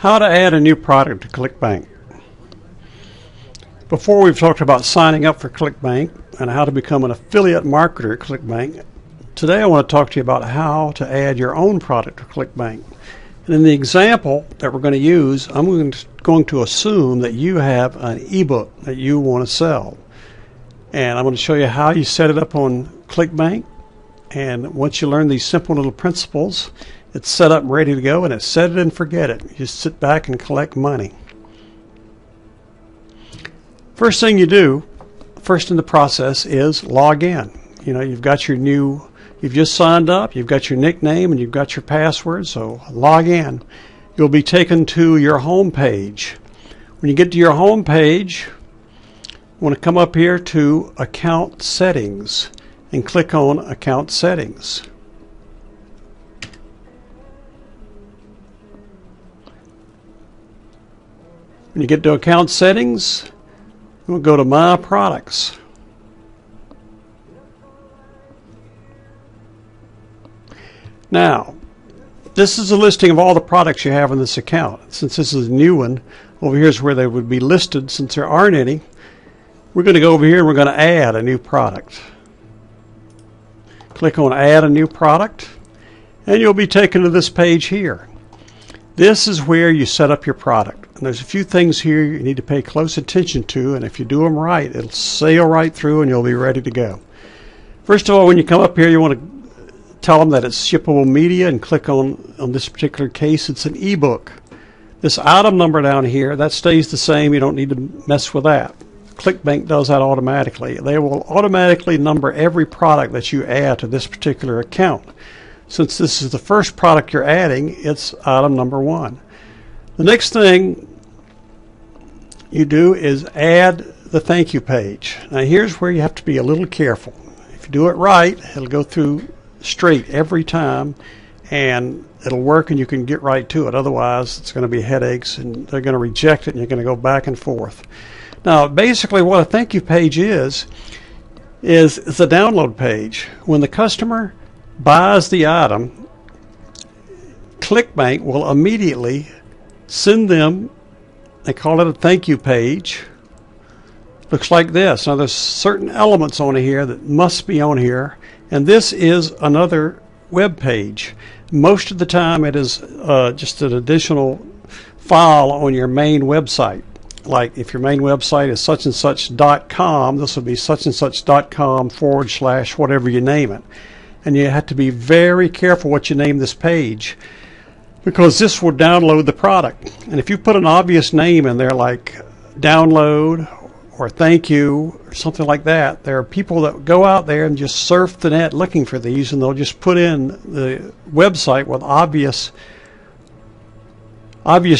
How to add a new product to Clickbank. Before, we've talked about signing up for Clickbank and how to become an affiliate marketer at Clickbank. Today I want to talk to you about how to add your own product to Clickbank. And in the example that we're going to use, I'm going to assume that you have an ebook that you want to sell. And I'm going to show you how you set it up on Clickbank. And once you learn these simple little principles, it's set up and ready to go, and it's set it and forget it. You just sit back and collect money. First thing you do, first in the process, is log in. You know, you've just signed up, you've got your nickname, and you've got your password, so log in. You'll be taken to your home page. When you get to your home page, you want to come up here to Account Settings and click on Account Settings. When you get to Account Settings, we'll go to My Products. Now, this is a listing of all the products you have in this account. Since this is a new one, over here is where they would be listed. Since there aren't any, we're going to go over here and we're going to add a new product. Click on Add a New Product, and you'll be taken to this page here. This is where you set up your product. And there's a few things here you need to pay close attention to, and if you do them right, it'll sail right through and you'll be ready to go. First of all, when you come up here, you want to tell them that it's shippable media and click on this particular case, it's an ebook. This item number down here, that stays the same. You don't need to mess with that. Clickbank does that automatically. They will automatically number every product that you add to this particular account. Since this is the first product you're adding, it's item number 1. The next thing you do is add the thank you page. Now here's where you have to be a little careful. If you do it right, it'll go through straight every time and it'll work and you can get right to it. Otherwise, it's going to be headaches and they're going to reject it and you're going to go back and forth. Now basically what a thank you page is a download page. When the customer buys the item, Clickbank will immediately send them, they call it a thank you page. Looks like this. Now there's certain elements on here that must be on here, and this is another web page. Most of the time it is just an additional file on your main website. Like if your main website is such and such.com, this will be such and such.com / whatever you name it. And you have to be very careful what you name this page, because this will download the product. And if you put an obvious name in there like download or thank you or something like that, there are people that go out there and just surf the net looking for these, and they'll just put in the website with obvious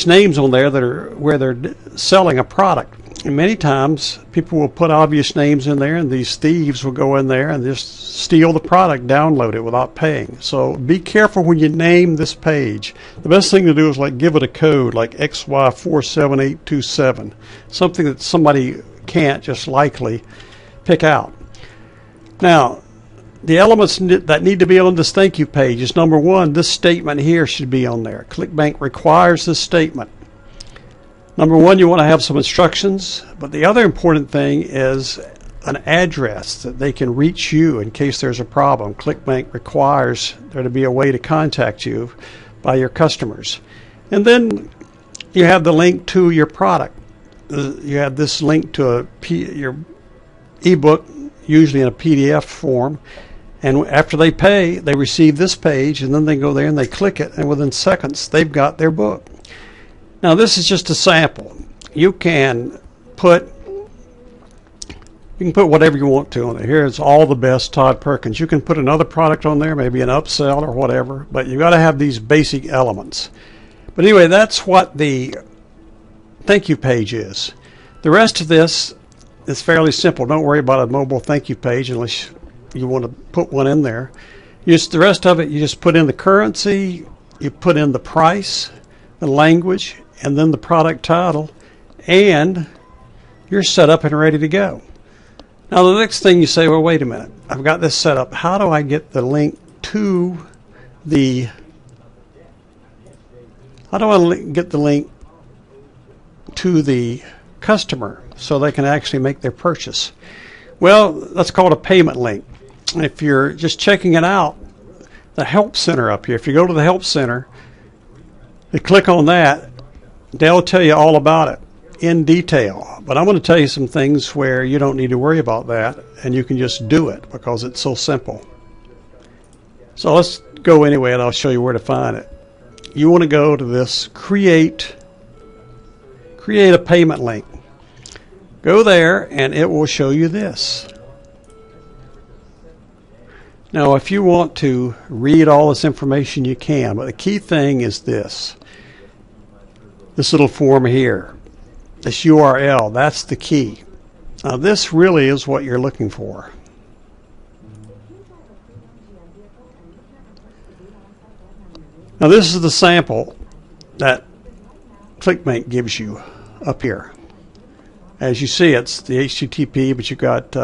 names on there that are where they're selling a product. And many times people will put obvious names in there, and these thieves will go in there and just steal the product, download it without paying. So be careful when you name this page. The best thing to do is like give it a code like XY47827, something that somebody can't just likely pick out. Now, the elements that need to be on this thank you page is, number 1, this statement here should be on there. Clickbank requires this statement. Number 1, you want to have some instructions, but the other important thing is an address that they can reach you in case there's a problem. Clickbank requires there to be a way to contact you by your customers. And then you have the link to your product. You have this link to your ebook, usually in a PDF form. And after they pay, they receive this page, and then they go there and they click it, and within seconds they've got their book. Now this is just a sample. You can put whatever you want to on there. Here's All the Best Todd Perkins. You can put another product on there, maybe an upsell or whatever, but you got to have these basic elements. But anyway, that's what the thank you page is. The rest of this is fairly simple. Don't worry about a mobile thank you page unless you want to put one in there. The rest of it, you just put in the currency, you put in the price, the language, and then the product title, and you're set up and ready to go. Now the next thing you say, well, wait a minute, I've got this set up. How do I get the link to the I don't want to get the link to the customer so they can actually make their purchase. Well, that's called a payment link. If you're just checking it out, the help center up here, if you go to the help center, you click on that, they'll tell you all about it in detail. But I'm going to tell you some things where you don't need to worry about that, and you can just do it because it's so simple. So let's go anyway, and I'll show you where to find it. You want to go to this create a payment link. Go there, and it will show you this. Now, if you want to read all this information, you can, but the key thing is this little form here, this URL, that's the key. Now, this really is what you're looking for. Now, this is the sample that Clickbank gives you up here. As you see, it's the HTTP, but you've got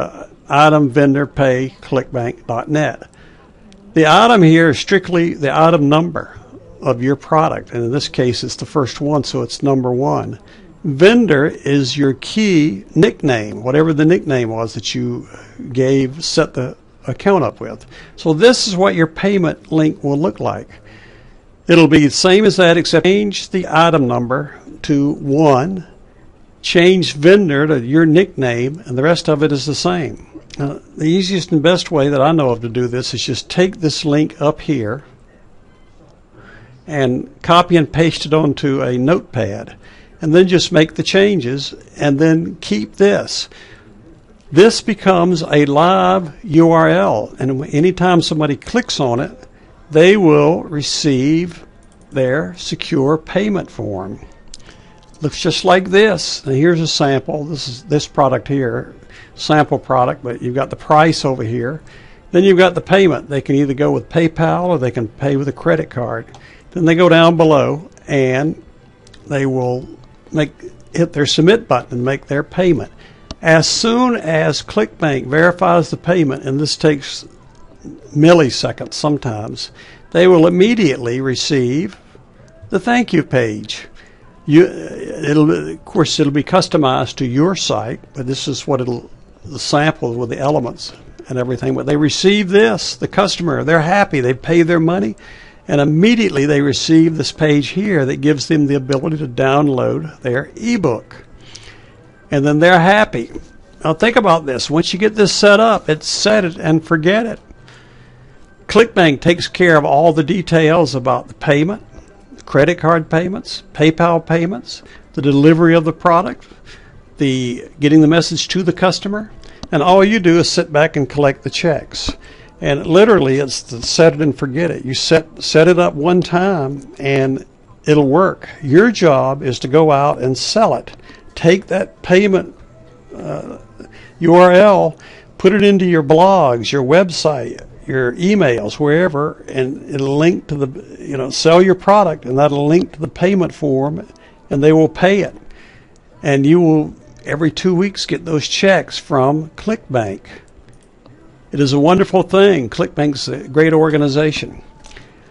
item vendor pay clickbank.net. The item here is strictly the item number of your product, and in this case it's the first one, so it's number 1. Vendor is your key nickname, whatever the nickname was that you set the account up with. So this is what your payment link will look like. It'll be the same as that, except change the item number to 1, change vendor to your nickname, and the rest of it is the same. The easiest and best way that I know of to do this is just take this link up here and copy and paste it onto a notepad, and then just make the changes, and then keep this. This becomes a live URL, and anytime somebody clicks on it, they will receive their secure payment form. Looks just like this. And here's a sample. This is this product here, sample product, but you've got the price over here. Then you've got the payment. They can either go with PayPal or they can pay with a credit card. Then they go down below and they will hit their submit button and make their payment. As soon as Clickbank verifies the payment, and this takes milliseconds sometimes, they will immediately receive the thank you page. Of course, it'll be customized to your site, but this is what the sample with the elements and everything. But they receive this, the customer, they're happy, they pay their money, and immediately they receive this page here that gives them the ability to download their ebook. And then they're happy. Now think about this. Once you get this set up, it's set it and forget it. Clickbank takes care of all the details about the payment, credit card payments, PayPal payments, the delivery of the product, the getting the message to the customer, and all you do is sit back and collect the checks. And literally, it's the set it and forget it. You set it up one time, and it'll work. Your job is to go out and sell it. Take that payment URL, put it into your blogs, your website, your emails, wherever, and it'll link to the, sell your product, and that'll link to the payment form, and they will pay it. And you will, every 2 weeks, get those checks from Clickbank. It is a wonderful thing. Clickbank's a great organization.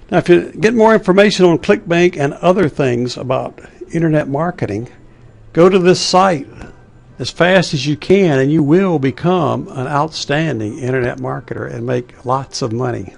Now, if you get more information on Clickbank and other things about internet marketing, go to this site as fast as you can, and you will become an outstanding internet marketer and make lots of money.